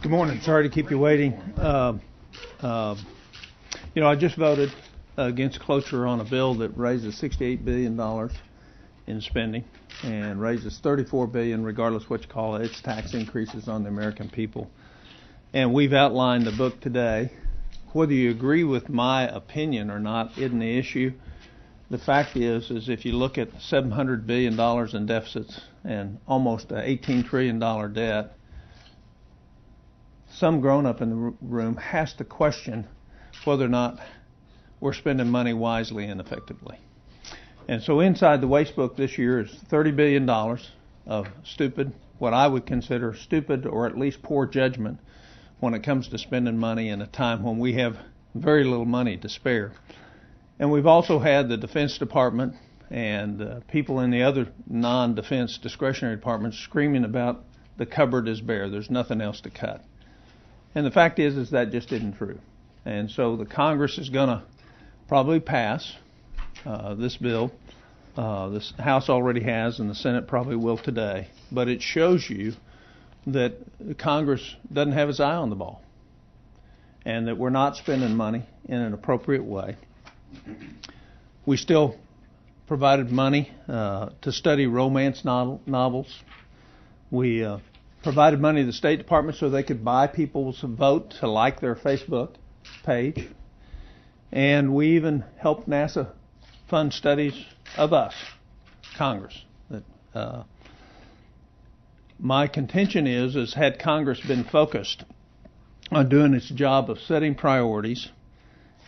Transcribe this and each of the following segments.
Good morning. Sorry to keep you waiting. I just voted against cloture on a bill that raises $68 billion in spending and raises $34 billion, regardless what you call it. It's tax increases on the American people. And we've outlined the book today. Whether you agree with my opinion or not isn't the issue. The fact is if you look at $700 billion in deficits and almost an $18 trillion debt, some grown-up in the room has to question whether or not we're spending money wisely and effectively. And so inside the waste book this year is $30 billion of stupid, what I would consider stupid or at least poor judgment when it comes to spending money in a time when we have very little money to spare. And we've also had the Defense Department and people in the other non-defense discretionary departments screaming about the cupboard is bare, there's nothing else to cut. And the fact is that just isn't true. And so the Congress is going to probably pass this bill. This House already has, and the Senate probably will today. But it shows you that Congress doesn't have its eye on the ball, and that we're not spending money in an appropriate way. We still provided money to study romance novels. We provided money to the State Department so they could buy people's vote to like their Facebook page. And we even helped NASA fund studies of us, Congress. My contention is had Congress been focused on doing its job of setting priorities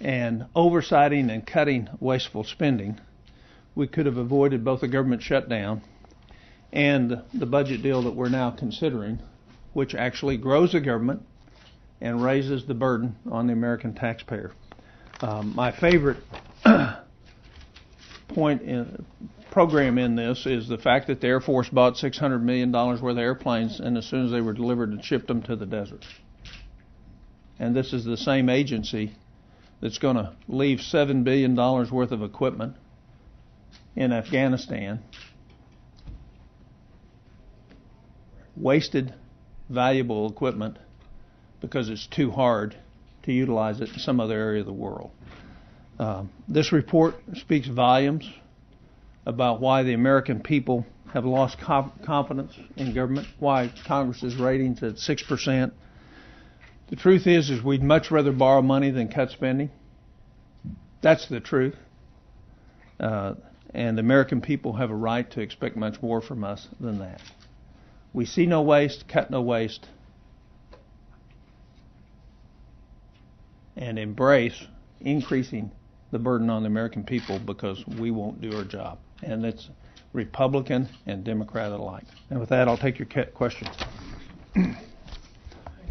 and oversighting and cutting wasteful spending, we could have avoided both a government shutdown and the budget deal that we're now considering, which actually grows the government and raises the burden on the American taxpayer. My favorite program in this is the fact that the Air Force bought $600 million worth of airplanes, and as soon as they were delivered, and shipped them to the desert. And this is the same agency that's going to leave $7 billion worth of equipment in Afghanistan, wasted valuable equipment because it's too hard to utilize it in some other area of the world. This report speaks volumes about why the American people have lost confidence in government, why Congress's ratings at 6%. The truth is we'd much rather borrow money than cut spending. That's the truth. And the American people have a right to expect much more from us than that. We see no waste, cut no waste, and embrace increasing the burden on the American people because we won't do our job. And it's Republican and Democrat alike. And with that, I'll take your questions.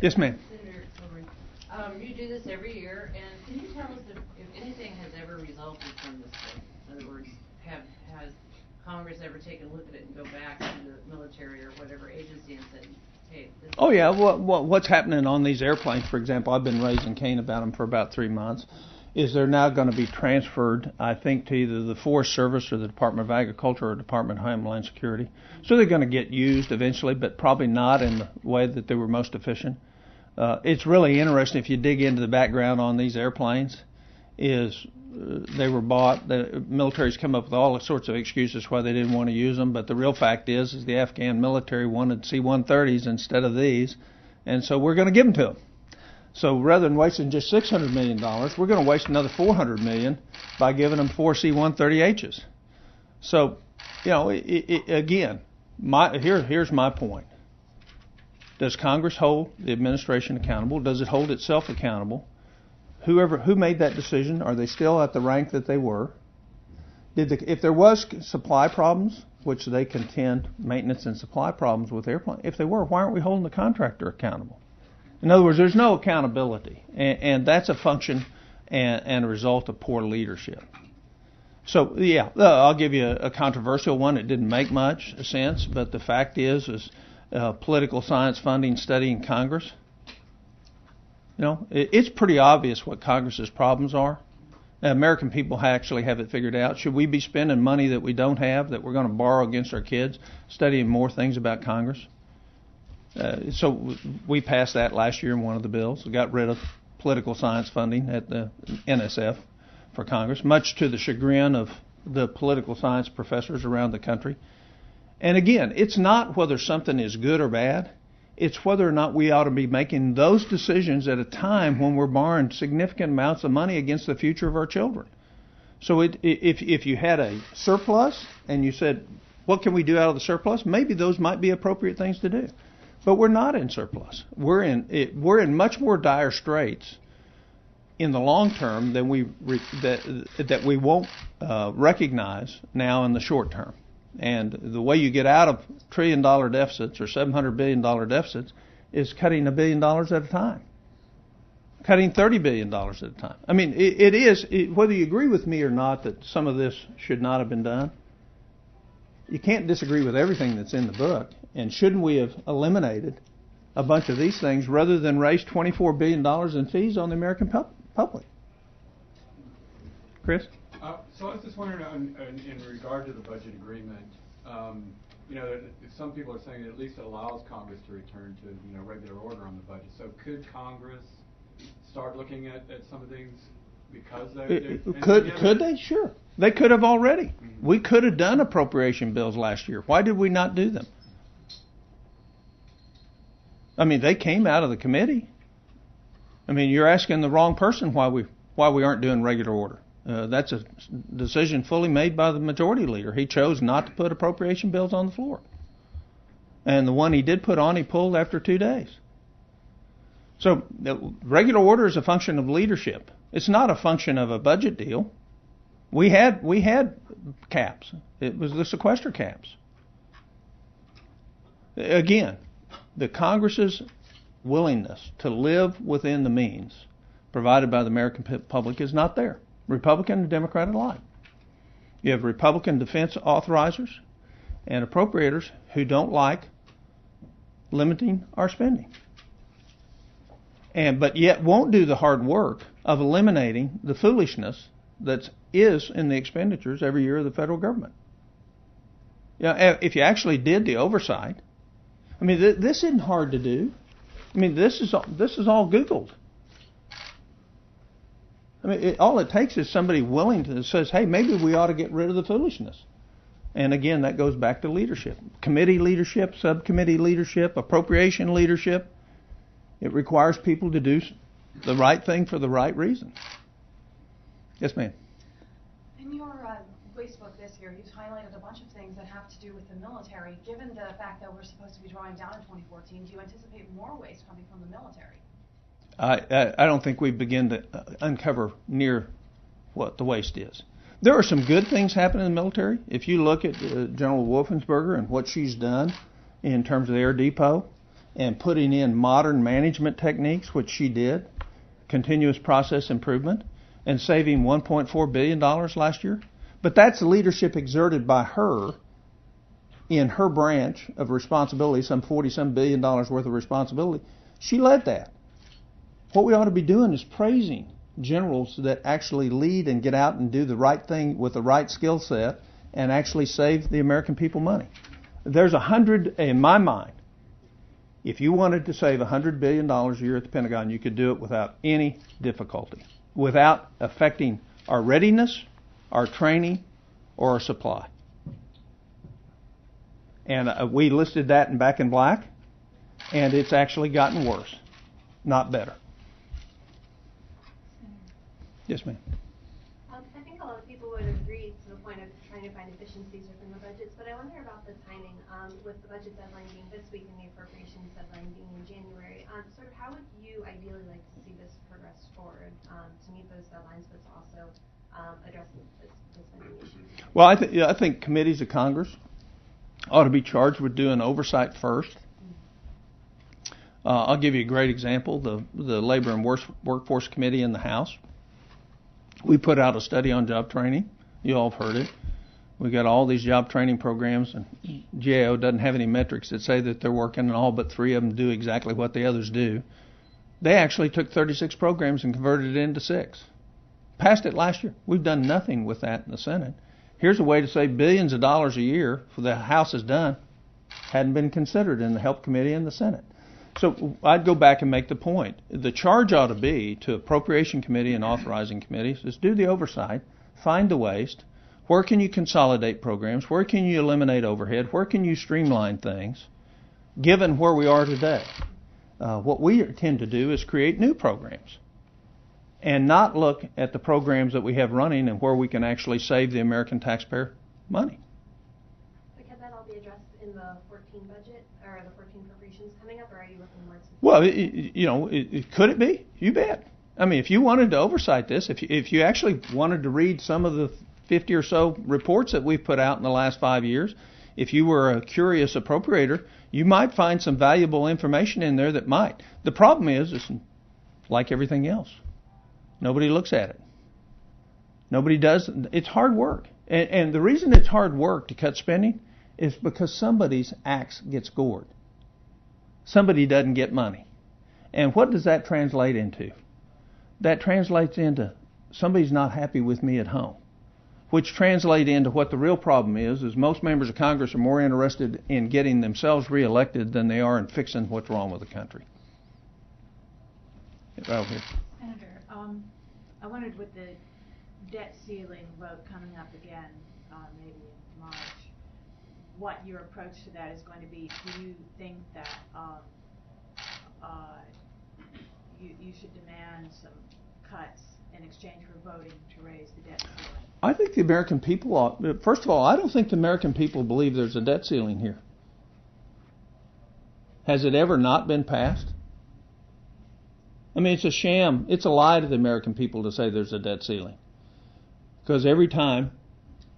Yes, ma'am. Senator Coburn, you do this every year, and can you tell us if anything has ever resulted from this thing? In other words, has Congress ever taken a look at it and go back to the military or whatever agency and said, hey, this Oh, yeah. What's happening on these airplanes, for example, I've been raising Cain about them for about 3 months, is they're now going to be transferred, I think, to either the Forest Service or the Department of Agriculture or Department of Homeland Security. So they're going to get used eventually, but probably not in the way that they were most efficient. It's really interesting if you dig into the background on these airplanes, they were bought, the military's come up with all sorts of excuses why they didn't want to use them, but the real fact is the Afghan military wanted C-130s instead of these, and so we're going to give them to them. So rather than wasting just $600 million, we're going to waste another $400 million by giving them 4 C-130Hs. So, again, here's my point. Does Congress hold the administration accountable? Does it hold itself accountable? Who made that decision? Are they still at the rank that they were? If there was supply problems, which they contend maintenance and supply problems with airplanes, if they were, why aren't we holding the contractor accountable? In other words, there's no accountability, and that's a function and a result of poor leadership. So, yeah, I'll give you a controversial one. It didn't make much sense, but the fact is political science funding study in Congress. It's pretty obvious what Congress's problems are. American people actually have it figured out. Should we be spending money that we don't have, that we're going to borrow against our kids, studying more things about Congress? So we passed that last year in one of the bills. We got rid of political science funding at the NSF for Congress, much to the chagrin of the political science professors around the country. And again, it's not whether something is good or bad. It's whether or not we ought to be making those decisions at a time when we're borrowing significant amounts of money against the future of our children. So if you had a surplus and you said, what can we do out of the surplus? Maybe those might be appropriate things to do. But we're not in surplus. We're in much more dire straits in the long term than that we won't recognize now in the short term. And the way you get out of $1 trillion deficits or $700 billion deficits is cutting $1 billion at a time, cutting $30 billion at a time. I mean, it is, whether you agree with me or not that some of this should not have been done, you can't disagree with everything that's in the book. And shouldn't we have eliminated a bunch of these things rather than raise $24 billion in fees on the American public? Chris? So I was just wondering, in regard to the budget agreement, some people are saying that at least it allows Congress to return to regular order on the budget. So could Congress start looking at some of things because could they? Sure, they could have already. Mm-hmm. We could have done appropriation bills last year. Why did we not do them? I mean, they came out of the committee. I mean, you're asking the wrong person why we aren't doing regular order. That's a decision fully made by the majority leader. He chose not to put appropriation bills on the floor. And the one he did put on, he pulled after 2 days. So regular order is a function of leadership. It's not a function of a budget deal. We had caps. It was the sequester caps. Again, the Congress's willingness to live within the means provided by the American public is not there. Republican and Democrat alike. You have Republican defense authorizers and appropriators who don't like limiting our spending, but yet won't do the hard work of eliminating the foolishness that is in the expenditures every year of the federal government. If you actually did the oversight, I mean, this isn't hard to do. I mean, this is all Googled. I mean, all it takes is somebody willing to says, hey, maybe we ought to get rid of the foolishness. And again, that goes back to leadership. Committee leadership, subcommittee leadership, appropriation leadership. It requires people to do the right thing for the right reason. Yes, ma'am. In your waste book this year, you've highlighted a bunch of things that have to do with the military. Given the fact that we're supposed to be drawing down in 2014, do you anticipate more waste coming from the military? I don't think we begin to uncover near what the waste is. There are some good things happening in the military. If you look at General Wolfensberger and what she's done in terms of the Air Depot and putting in modern management techniques, which she did, continuous process improvement, and saving $1.4 billion last year. But that's the leadership exerted by her in her branch of responsibility, some $40-some billion worth of responsibility. She led that. What we ought to be doing is praising generals that actually lead and get out and do the right thing with the right skill set and actually save the American people money. There's in my mind, if you wanted to save $100 billion a year at the Pentagon, you could do it without any difficulty, without affecting our readiness, our training, or our supply. And we listed that in back in black, and it's actually gotten worse, not better. Yes, ma'am. I think a lot of people would agree to the point of trying to find efficiencies within the budgets, but I wonder about the timing, with the budget deadline being this week and the appropriations deadline being in January. Sort of how would you ideally like to see this progress forward to meet those deadlines, but to also address the spending issues? Well, I think committees of Congress ought to be charged with doing oversight first. I'll give you a great example. The Labor and Workforce Committee in the House. We put out a study on job training. You all have heard it. We got all these job training programs, and GAO doesn't have any metrics that say that they're working, and all but 3 of them do exactly what the others do. They actually took 36 programs and converted it into 6. Passed it last year. We've done nothing with that in the Senate. Here's a way to save billions of dollars a year for the House has done. Hadn't been considered in the Help Committee and the Senate. So I'd go back and make the point. The charge ought to be to Appropriation Committee and Authorizing Committees is do the oversight, find the waste. Where can you consolidate programs? Where can you eliminate overhead? Where can you streamline things, given where we are today? What we tend to do is create new programs and not look at the programs that we have running and where we can actually save the American taxpayer money. But can that all be addressed in the 14 budget or the 14 appropriations coming up, or are you looking more to? Well, could it be? You bet. I mean, if you wanted to oversight this, if you actually wanted to read some of the 50 or so reports that we've put out in the last 5 years, if you were a curious appropriator, you might find some valuable information in there that might. The problem is like everything else. Nobody looks at it. Nobody does. It's hard work. And the reason it's hard work to cut spending is because somebody's axe gets gored. Somebody doesn't get money. And what does that translate into? That translates into somebody's not happy with me at home, which translate into what the real problem is most members of Congress are more interested in getting themselves reelected than they are in fixing what's wrong with the country. Right over here. Senator, I wondered with the debt ceiling vote coming up again, maybe in March, what your approach to that is going to be. Do you think that you should demand some cuts in exchange for voting to raise the debt ceiling? I think the American people ought, first of all, I don't think the American people believe there's a debt ceiling here. Has it ever not been passed? I mean, it's a sham. It's a lie to the American people to say there's a debt ceiling. Because every time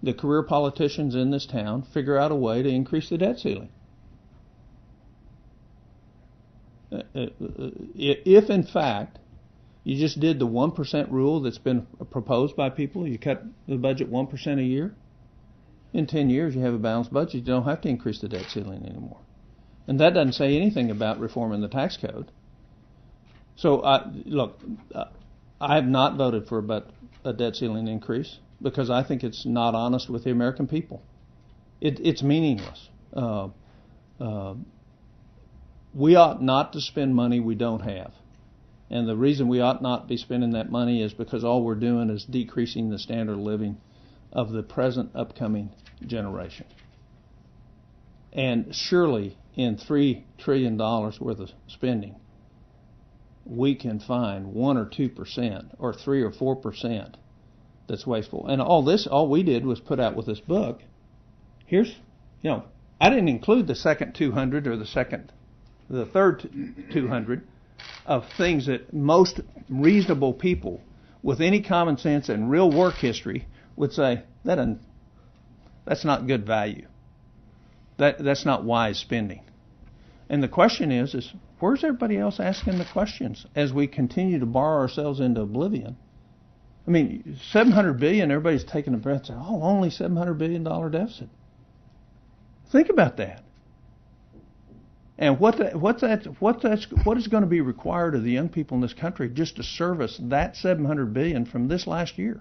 the career politicians in this town figure out a way to increase the debt ceiling. If, in fact, you just did the 1% rule that's been proposed by people, you cut the budget 1% a year, in 10 years you have a balanced budget, you don't have to increase the debt ceiling anymore. And that doesn't say anything about reforming the tax code. So, look, I have not voted for a debt ceiling increase because I think it's not honest with the American people. It's meaningless. We ought not to spend money we don't have. And the reason we ought not be spending that money is because all we're doing is decreasing the standard of living of the present upcoming generation. And surely in $3 trillion worth of spending, we can find 1 or 2% or 3 or 4% that's wasteful. And all we did was put out with this book. Here's, I didn't include the second 200 or the third 200 of things that most reasonable people with any common sense and real work history would say that's not good value. That's not wise spending. And the question is where's everybody else asking the questions as we continue to borrow ourselves into oblivion? I mean, $700 billion, everybody's taking a breath and saying, only $700 billion deficit. Think about that. And what is going to be required of the young people in this country just to service that $700 billion from this last year,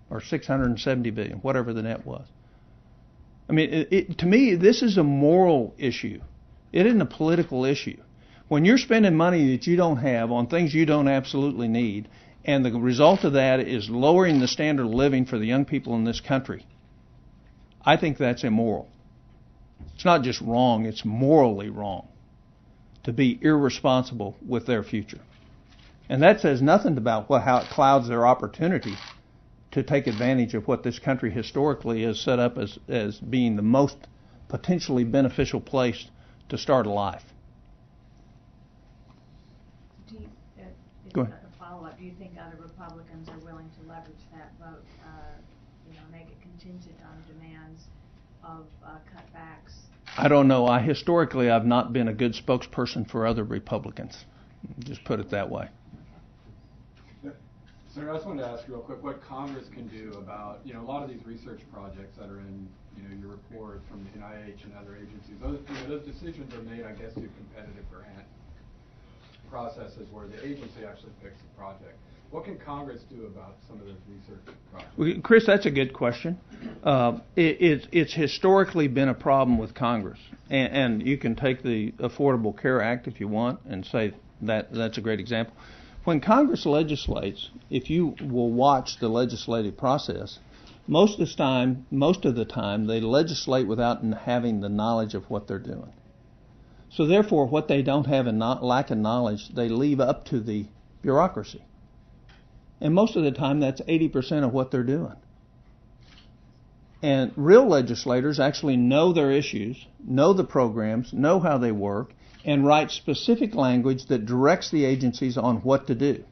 or $670 billion, whatever the net was? I mean, to me, this is a moral issue. It isn't a political issue. When you're spending money that you don't have on things you don't absolutely need, and the result of that is lowering the standard of living for the young people in this country, I think that's immoral. It's not just wrong, it's morally wrong to be irresponsible with their future. And that says nothing about how it clouds their opportunity to take advantage of what this country historically is set up as being the most potentially beneficial place to start a life. Go ahead. A follow-up, do you think other Republicans are willing to leverage that vote, make it contingent on demands of cutbacks? I don't know. Historically, I've not been a good spokesperson for other Republicans. Just put it that way. Senator, I just wanted to ask you real quick what Congress can do about, a lot of these research projects that are in, your report from the NIH and other agencies. Those decisions are made, I guess, through competitive grant. processes where the agency actually picks the project. What can Congress do about some of those research projects? Well, Chris, that's a good question. It's historically been a problem with Congress, and you can take the Affordable Care Act if you want and say that's a great example. When Congress legislates, if you will watch the legislative process, most of the time they legislate without having the knowledge of what they're doing. So therefore, what they don't have and lack of knowledge, they leave up to the bureaucracy. And most of the time, that's 80% of what they're doing. And real legislators actually know their issues, know the programs, know how they work, and write specific language that directs the agencies on what to do.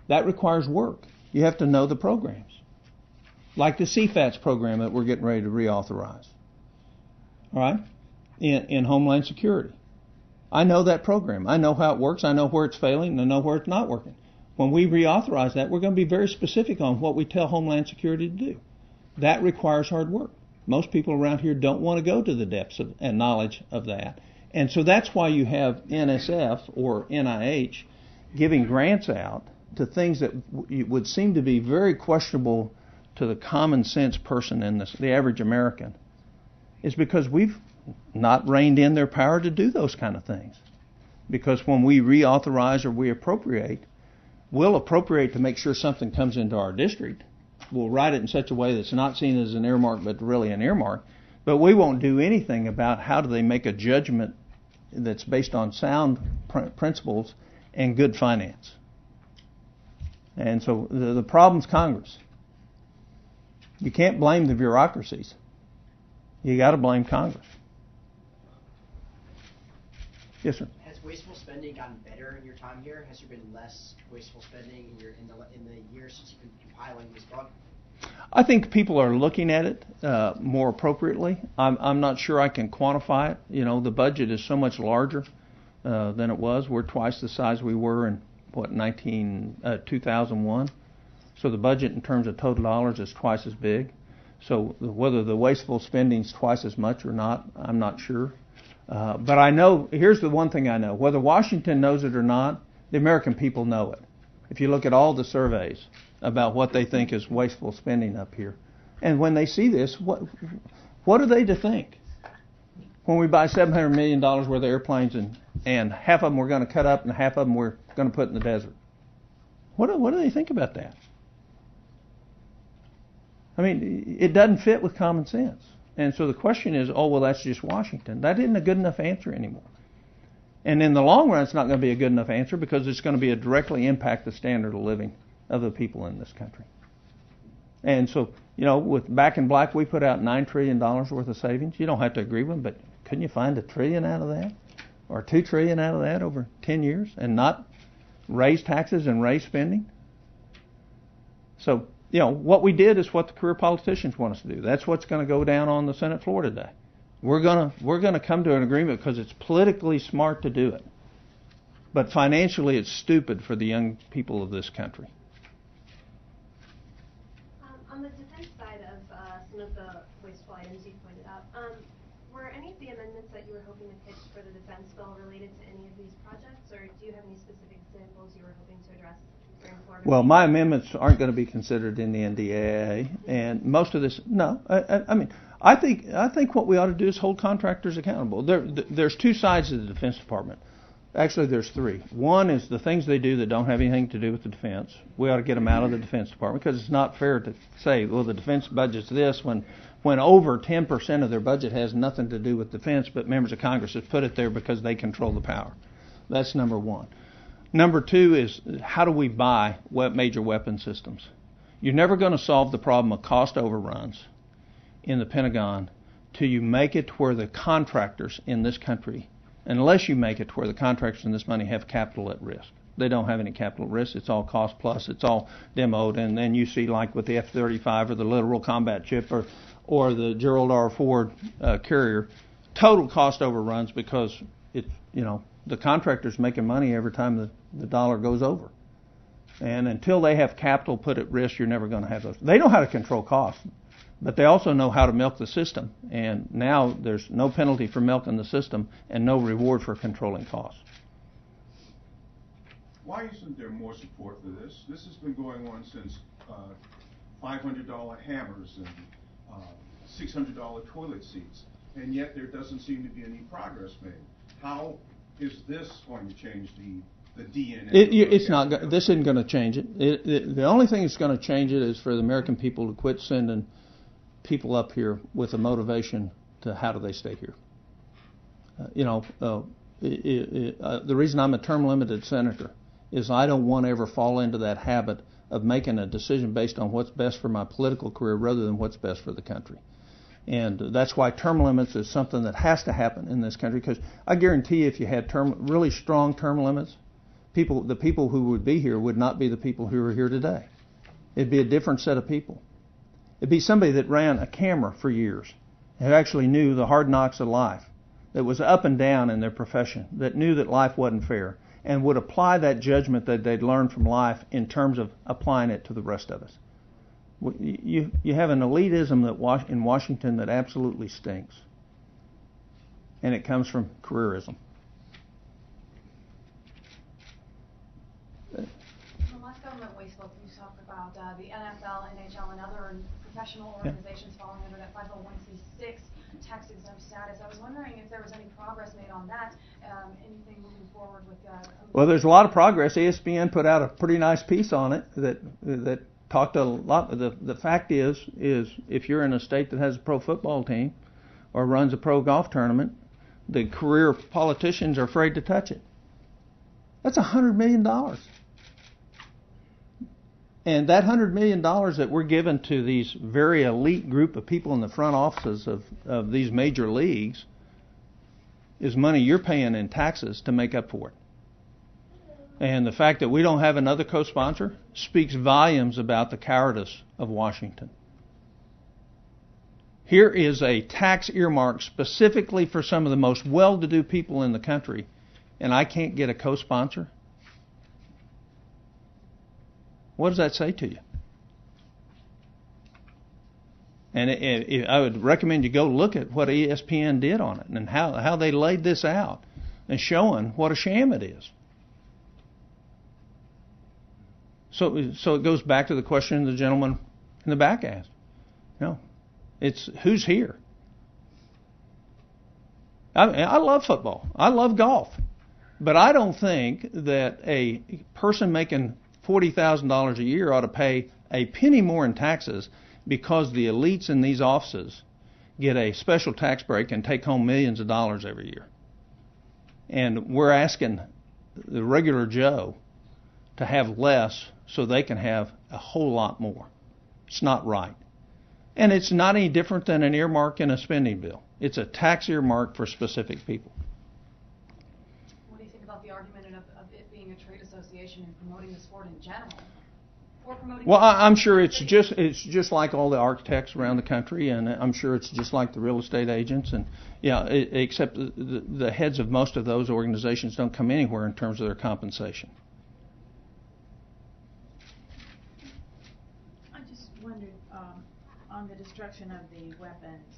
That requires work. You have to know the programs. Like the CFATS program that we're getting ready to reauthorize. All right? In Homeland Security. I know that program. I know how it works. I know where it's failing, and I know where it's not working. When we reauthorize that, we're going to be very specific on what we tell Homeland Security to do. That requires hard work. Most people around here don't want to go to the depths and knowledge of that. And so that's why you have NSF or NIH giving grants out to things that would seem to be very questionable to the common sense person in this, the average American. Is because we've not reined in their power to do those kind of things. Because when we reauthorize or we appropriate, we'll appropriate to make sure something comes into our district. We'll write it in such a way that it's not seen as an earmark, but really an earmark. But we won't do anything about how do they make a judgment that's based on sound principles and good finance. And so the problem's Congress. You can't blame the bureaucracies. You got to blame Congress. Yes, sir. Has wasteful spending gotten better in your time here? Has there been less wasteful spending in the years since you've been compiling this book? I think people are looking at it more appropriately. I'm not sure I can quantify it. You know, the budget is so much larger than it was. We're twice the size we were in 2001. So the budget in terms of total dollars is twice as big. So whether the wasteful spending is twice as much or not, I'm not sure. But I know, here's the one thing I know. Whether Washington knows it or not, the American people know it. If you look at all the surveys about what they think is wasteful spending up here. And when they see this, what are they to think? When we buy $700 million worth of airplanes and half of them we're going to cut up and half of them we're going to put in the desert. What do they think about that? I mean, it doesn't fit with common sense. And so the question is, oh, well, that's just Washington. That isn't a good enough answer anymore. And in the long run, it's not going to be a good enough answer because it's going to directly impact the standard of living of the people in this country. And so, you know, with Back in Black, we put out $9 trillion worth of savings. You don't have to agree with them, but couldn't you find $1 trillion out of that? Or $2 trillion out of that over 10 years and not raise taxes and raise spending? So, you know, what we did is what the career politicians want us to do. That's what's going to go down on the Senate floor today. We're going to come to an agreement because it's politically smart to do it. But financially, it's stupid for the young people of this country. On the defense side of some of the wasteful items you pointed out, were any of the amendments that you were hoping to pitch for the defense bill related to any of these projects, or do you have any specific examples you were hoping to address? Well, my amendments aren't going to be considered in the NDAA, and most of this, no. I mean, I think what we ought to do is hold contractors accountable. There's two sides of the Defense Department. Actually, there's three. One is the things they do that don't have anything to do with the defense. We ought to get them out of the Defense Department because it's not fair to say, well, the defense budget's this when over 10% of their budget has nothing to do with defense, but members of Congress have put it there because they control the power. That's number one. Number two is how do we buy major weapon systems? You're never going to solve the problem of cost overruns in the Pentagon till you make it to where the contractors in this country, unless you make it to where the contractors in this money have capital at risk. They don't have any capital risk. It's all cost plus. It's all demoed. And then you see like with the F-35 or the Littoral Combat Ship or the Gerald R. Ford carrier, total cost overruns because it's, you know, the contractor's making money every time the dollar goes over. And until they have capital put at risk, you're never going to have those. They know how to control costs, but they also know how to milk the system. And now there's no penalty for milking the system and no reward for controlling costs. Why isn't there more support for this? This has been going on since $500 hammers and $600 toilet seats, and yet there doesn't seem to be any progress made. How is this going to change the DNA? It's not. This isn't going to change it. The only thing that's going to change it is for the American people to quit sending people up here with a motivation to how do they stay here. The reason I'm a term limited senator is I don't want to ever fall into that habit of making a decision based on what's best for my political career rather than what's best for the country. And that's why term limits is something that has to happen in this country, because I guarantee you if you had really strong term limits, the people who would be here would not be the people who are here today. It'd be a different set of people. It'd be somebody that ran a camera for years, who actually knew the hard knocks of life, that was up and down in their profession, that knew that life wasn't fair, and would apply that judgment that they'd learned from life in terms of applying it to the rest of us. You have an elitism that in Washington that absolutely stinks, and it comes from careerism. In the last government Wasteful, you talked about the NFL, NHL, and other professional organizations falling under that 501c6 tax-exempt status. I was wondering if there was any progress made on that, anything moving forward with Well, there's a lot of progress. ESPN put out a pretty nice piece on it that talked a lot. The fact is if you're in a state that has a pro football team or runs a pro golf tournament, the career politicians are afraid to touch it. That's $100 million. And that $100 million that we're giving to these very elite group of people in the front offices of these major leagues is money you're paying in taxes to make up for it. And the fact that we don't have another co-sponsor speaks volumes about the cowardice of Washington. Here is a tax earmark specifically for some of the most well-to-do people in the country, and I can't get a co-sponsor. What does that say to you? And I would recommend you go look at what ESPN did on it and how they laid this out and showing what a sham it is. So it goes back to the question the gentleman in the back asked. It's who's here. I love football. I love golf. But I don't think that a person making $40,000 a year ought to pay a penny more in taxes because the elites in these offices get a special tax break and take home millions of dollars every year. And we're asking the regular Joe to have less so they can have a whole lot more. It's not right. And it's not any different than an earmark in a spending bill. It's a tax earmark for specific people. What do you think about the argument of it being a trade association and promoting the sport in general? Well, I'm sure it's just like all the architects around the country, and I'm sure it's just like the real estate agents, and except the heads of most of those organizations don't come anywhere in terms of their compensation. I just wondered on the destruction of the weapons.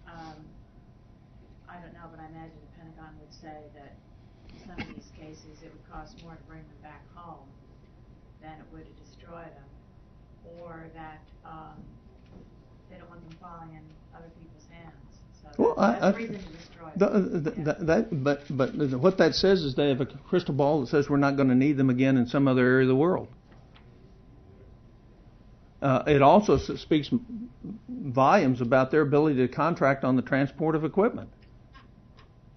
I don't know, but I imagine the Pentagon would say that in some of these cases it would cost more to bring them back home than it would to destroy them, or that they don't want them falling in other people's hands. So that's reason to destroy them. But what that says is they have a crystal ball that says we're not going to need them again in some other area of the world. It also speaks volumes about their ability to contract on the transport of equipment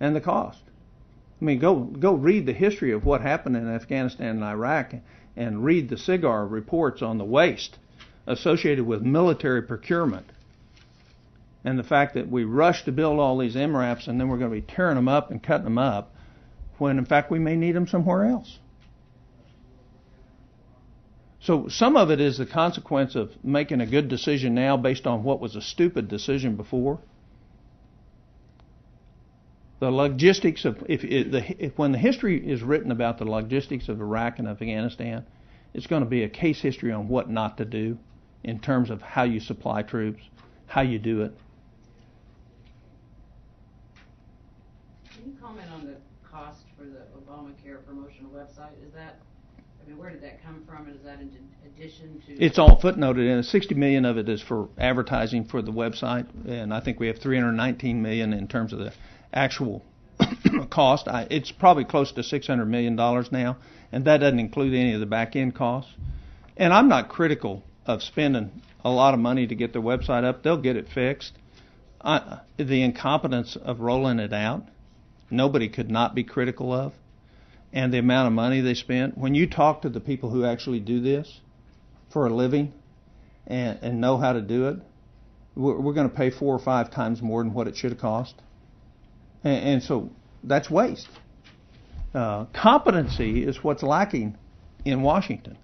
and the cost. I mean, go read the history of what happened in Afghanistan and Iraq and read the SIGAR reports on the waste associated with military procurement and the fact that we rushed to build all these MRAPs and then we're going to be tearing them up and cutting them up when in fact we may need them somewhere else. So some of it is the consequence of making a good decision now based on what was a stupid decision before. The logistics of when the history is written about the logistics of Iraq and Afghanistan, it's going to be a case history on what not to do in terms of how you supply troops, how you do it. Can you comment on the cost for the Obamacare promotional website? Is that, I mean, where did that come from, and is that in addition to? It's all footnoted in. 60 million of it is for advertising for the website, and I think we have 319 million in terms of the actual cost. It's probably close to $600 million now, and that doesn't include any of the back end costs. And I'm not critical of spending a lot of money to get their website up. They'll get it fixed. The incompetence of rolling it out, nobody could not be critical of. And the amount of money they spent. When you talk to the people who actually do this for a living and know how to do it, we're going to pay 4 or 5 times more than what it should have cost. And so that's waste. Competency is what's lacking in Washington,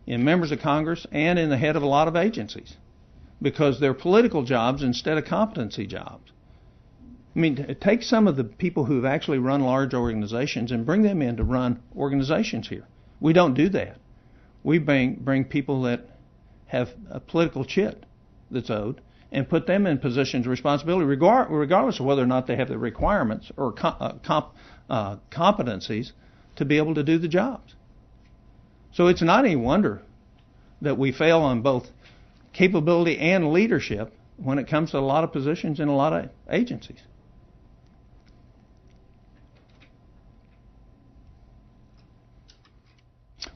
in members of Congress and in the head of a lot of agencies, because they're political jobs instead of competency jobs. I mean, take some of the people who've actually run large organizations and bring them in to run organizations here. We don't do that. We bring people that have a political chit that's owed and put them in positions of responsibility, regardless of whether or not they have the requirements or competencies to be able to do the jobs. So it's not any wonder that we fail on both capability and leadership when it comes to a lot of positions in a lot of agencies.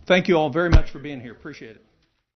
Thank you all very much for being here. Appreciate it.